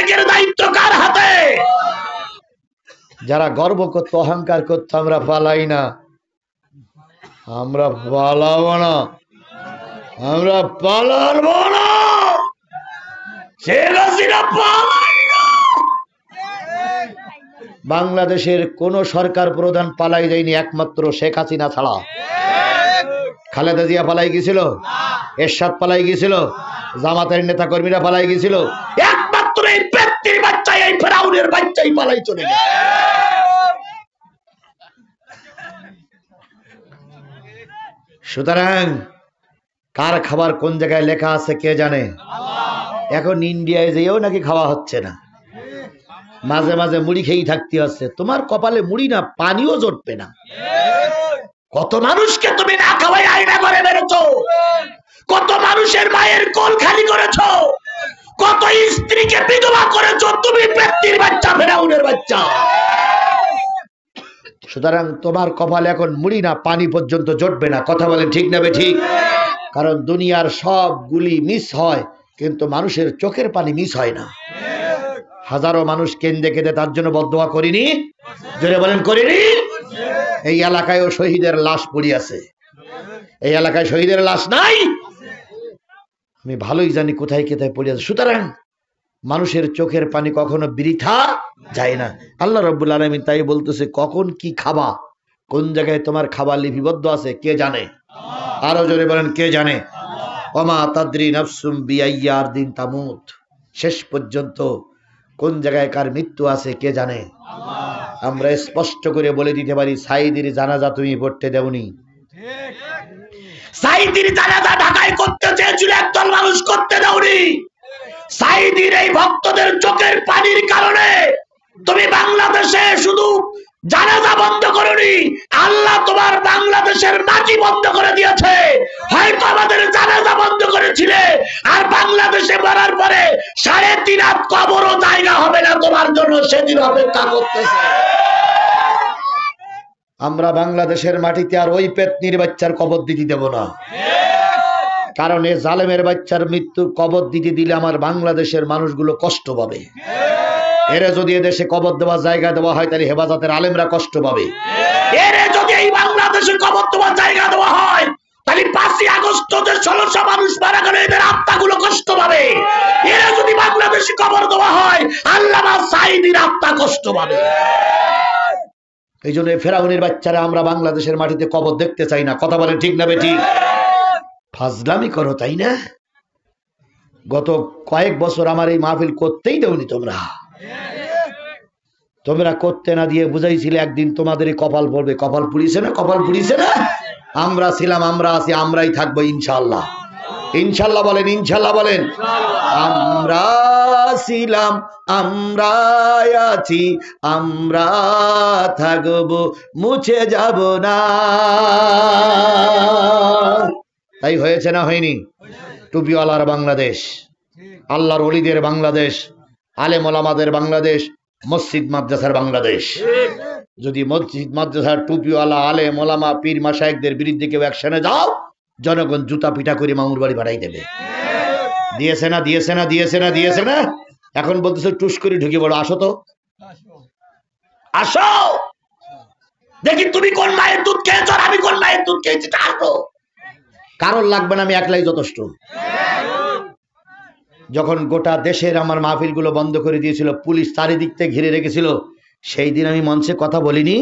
ওভারটেকের দায়িত্ব কার হাতে? যারা গর্ব করতো, অহংকার করতো আমরা পালাই না, আমরা পালাবো না, আমরা পালাবো না, শেখ হাসিনা পালাই না। বাংলাদেশের কোন সরকার প্রধান পালাই যায়নি একমাত্র শেখ হাসিনা ছাড়া। খালেদা জিয়া পালাই গেছিল, এরশাদ পালাই গেছিল, জামাতের নেতা কর্মীরা পালাই গেছিল, একমাত্র এই ব্যক্তির বাচ্চা, এই ফেরাউনের বাচ্চাই পালাই চলে গেছে। সুতরাং কার খাবার কোন জায়গায় লেখা আছে কে জানে। এখন ইন্ডিয়ায় যেও নাকি খাওয়া হচ্ছে না, মাঝে মাঝে মুড়ি খেয়েই থাকতে হচ্ছে। তোমার কপালে মুড়ি না, পানিও জুটবে না। কত মানুষকে তুমি না খাওয়াই আয়না করে বেরোছো, কত মানুষের মায়ের কোল খালি করেছো, কত স্ত্রীকে বিধবা করেছো তুমি, ব্যক্তির বাচ্চা, ফেরাউনের বাচ্চা। সুতরাং তোমার কপালে এখন মুড়ি না, পানি পর্যন্ত জুটবে না। কথা বলেন ঠিক না ঠিক? কারণ দুনিয়ার সবগুলি মিস হয়, কিন্তু মানুষের চোখের পানি মিস হয় না। হাজারো মানুষ কেঁদে কেঁদে তার জন্য বদদোয়া করিনি? জোরে বলেন করিনি? এই এলাকায়ও শহীদের লাশ পড়ে আছে। এই এলাকায় শহীদের লাশ নাই? আমি ভালোই জানি কোথায় কোথায় পড়ে আছে। সুতরাং মানুষের চোখের পানি কখনো বৃথা যায় না। আল্লাহ রাব্বুল আলামিন তাই বলতেছে, কখন কি খাবা, কোন জায়গায় তোমার খাবার লিপিবদ্ধ আছে কে জানে? আরো জোরে বলেন কে জানে? ওমা তাদরি নাফসুম বিআইয়ি আরদিন তামুত। শেষ পর্যন্ত কোন জায়গায় কার মৃত্যু আছে কে জানে? আমরা স্পষ্ট করে বলে দিতে পারি, সাইদির জানাজা তুমি পড়তে দেওনি। সাইদির জানাজা ঢাকায় করতে চেয়েছিল, একদল মানুষ করতে দাওনি। সাইদির এই ভক্তদের চোখের পানির কারণে তুমি বাংলাদেশে শুধু জানাজা বন্ধ করনি, আল্লাহ তোমার বাংলাদেশের মাটি বন্ধ করে দিয়েছে। হয়তো আমাদের জানাজা বন্ধ করেছিলে, আর বাংলাদেশে মরার পরে 3.5 হাত কবরও জায়গা হবে না তোমার জন্য, সেদিন অপেক্ষা করতেছে। আমরা বাংলাদেশের মাটিতে আর ওই পেতনির বাচ্চার কবর দিতে দেব না। কারণ এ জালেমের বাচ্চার মৃত্যুর কবর দিতে দিলে আমার বাংলাদেশের মানুষগুলো কষ্ট পাবে। এরে যদি এদেশে কবর দেওয়ার জায়গা দেওয়া হয়, তাহলে হেফাজতের আলেমরা কষ্ট পাবে। এরে যদি এই বাংলাদেশে কবর দেওয়ার জায়গা দেওয়া হয়, তাহলে 5ই আগস্ট যে 1600 মানুষ মারা গেল, এদের আত্মাগুলো কষ্ট পাবে। এরে যদি বাংলাদেশে কবর দেওয়া হয়, আল্লামা সাঈদীর আত্মা কষ্ট পাবে। এই জন্য ফেরাউনের বাচ্চারা আমরা বাংলাদেশের মাটিতে কবর দেখতে চাই না। কথা বলেন ঠিক না বেঠিক? ফাজলামি করো তাই না? গত কয়েক বছর আমার এই মাহফিল করতেই দেওনি তোমরা। তোমরা করতে না দিয়ে বুঝাইছিলে একদিন তোমাদের কপাল পড়বে। কপাল পুড়িছে না? কপাল পুড়িছে না? আমরা ছিলাম, আমরা আছি, আমরাই থাকবো ইনশাআল্লাহ। ইনশাআল্লাহ বলেন, ইনশাআল্লাহ বলেন। আমরা ছিলাম, আমরা আছি, আমরা থাকবো, মুছে যাব না। তাই হয়েছে না হয়নি? টুপিওয়ালার বাংলাদেশ, আল্লাহর ওলিদের বাংলাদেশ, আলেম ওলামাদের বাংলাদেশ, মসজিদ মাদ্রাসার বাংলাদেশ। যদি মসজিদ মাদ্রাসার টুপিওয়ালা, আলেম ওলামা, পীর মাশায়েখদের বিরুদ্ধে কেউ অ্যাকশনে যাও, জনগণ জুতা পিটা করে মামুর বাড়ি পাঠাই দেবে। দিয়েছে না? দিয়েছে না? দিয়েছে না? দিয়েছে না? এখন বলতেছে টুস করে ঢুকে বলো, আসো তো, আসো দেখি তুমি কোন মায়ের দুধ খেয়েছ আর আমি কোন মায়ের দুধ খেয়েছি। আসো, কারণ লাগবে না, আমি একলাই যথেষ্ট। যখন গোটা দেশের আমার মাহফিল গুলো বন্ধ করে দিয়েছিল, পুলিশ চারিদিক থেকে ঘিরে রেখেছিল, সেই দিন আমি মঞ্চে কথা বলিনি?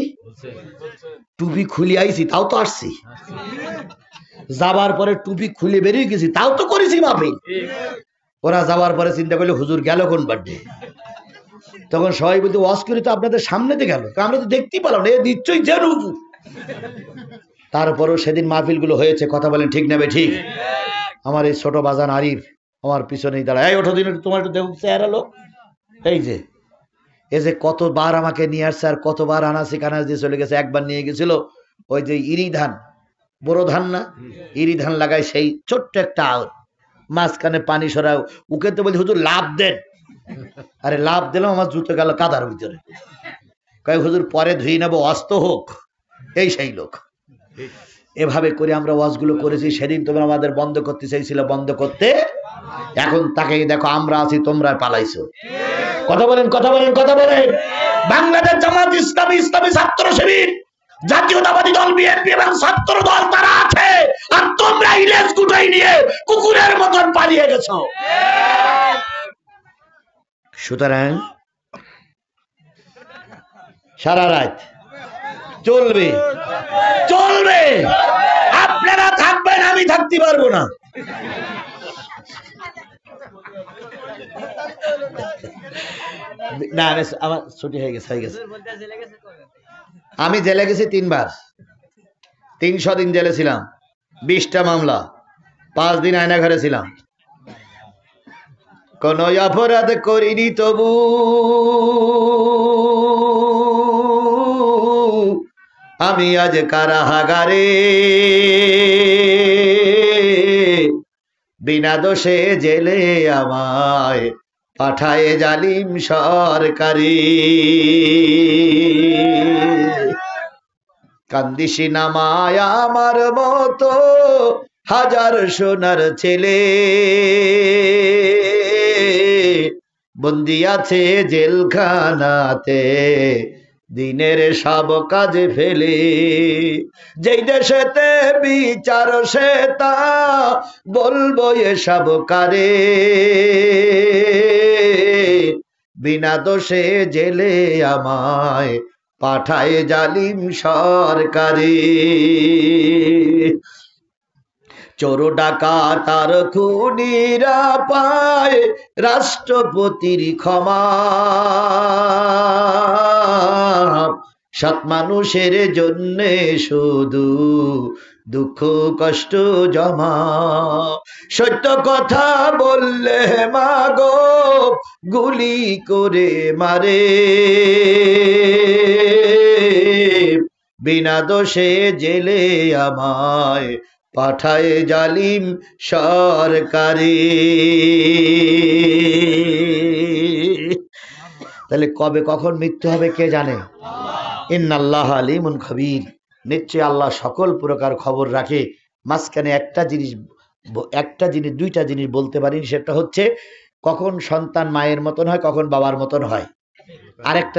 টুপি খুলে আইছি, তাও তো আসছি। যাবার পরে টুপি খুলে বেরিয়ে গেছি, তাও তো করেছি মাহফিল। ওরা যাওয়ার পরে চিন্তা করলে হুজুর গেল কোন বার্থডে। তখন সবাই বলতে, ওয়াজ করে তো আপনাদের সামনেতে গেল, আমরা তো দেখতেই পেলাম না, নিশ্চয়ই যেন হুজুর। তারপরও সেদিন মাহফিল গুলো হয়েছে। কথা বলেন ঠিক না ঠিক? আমার এই ছোট বাজান আরিফ আমার পিছনেই দাঁড়ায়, এই ওঠো দিন, তোমার একটু দেখো চেহারা লোক। এই যে কতবার আমাকে নিয়ে আসছে, আর কতবার আনাসি কানাস দিয়ে চলে গেছে। একবার নিয়ে গেছিল ওই যে ইরি ধান, বড় ধান না, ইরি ধান লাগায় সেই ছোট্ট একটা আউট, মাঝখানে পানি সরাও, ওকে তো বলছি হুজুর লাভ দেন। আরে লাভ দিলাম, আমার জুতো গেল কাদার ভিতরে। কয়েক হুজুর পরে ধুয়ে নেবো, অস্ত হোক। এই সেই লোক। এভাবে করে আমরা ওয়াজগুলো করেছি। সেদিন তোমরা আমাদের বন্ধ করতে চাইছিল, বন্ধ করতে। এখন তাকে দেখো, আমরা আছি, তোমরা পালাইছো। কথা বলেন, কথা বলেন, কথা বলেন। বাংলাদেশ জামাত ইসলামী, ইসলামী ছাত্র শিবির, জাতীয়তাবাদী দল বিএনপি এবং ছাত্র দল তারা আছে, আর তোমরা ইলেস গুটাই নিয়ে কুকুরের মতন পালিয়ে গেছো। সুতরাং সারা রাত চলবে, চলবে। আপনারা থাকবেন, আমি থাকতে পারবো না। না আমার ছুটি হয়ে গেছে, হয়ে গেছে। আমি জেলে গেছি 3 বার, 300 দিন জেলে ছিলাম, 20টা মামলা, 5 দিন আয়না ঘরে ছিলাম। কোন অপরাধ করিনি তবু আমি আজ কারাগারে, বিনা দোষে জেলে আমায় পাঠায় জালিম সরকারি। কান্দিসি নামায় আমার মতো হাজার সোনার ছেলে, বন্দি আছে জেলখানাতে দিনের সব কাজে ফেলে। যেই দেশেতে বিচার সে তা বলবো এসব কারে, বিনা দোষে জেলে আমায় পাঠায় জালিম সরকারি। চোর ডাকাত আর খুনিরা পায় রাষ্ট্রপতির ক্ষমা, সৎ মানুষের জন্যে শুধু দুঃখ কষ্ট জমা। সত্য কথা বললে মাগো গুলি করে মারে, বিনা দোষে জেলে আমায় পাঠায় জালিম সরকারি। তাহলে কবে কখন মৃত্যু হবে কে জানে? ইন্নাল্লাহ আলিমুন খবীর, নিশ্চয় আল্লাহ সকল প্রকার খবর রাখে। মাঝখানে একটা জিনিস, দুইটা জিনিস বলতে পারিনি, সেটা হচ্ছে কখন সন্তান মায়ের মতন হয়, কখন বাবার মতন হয়। আরেকটা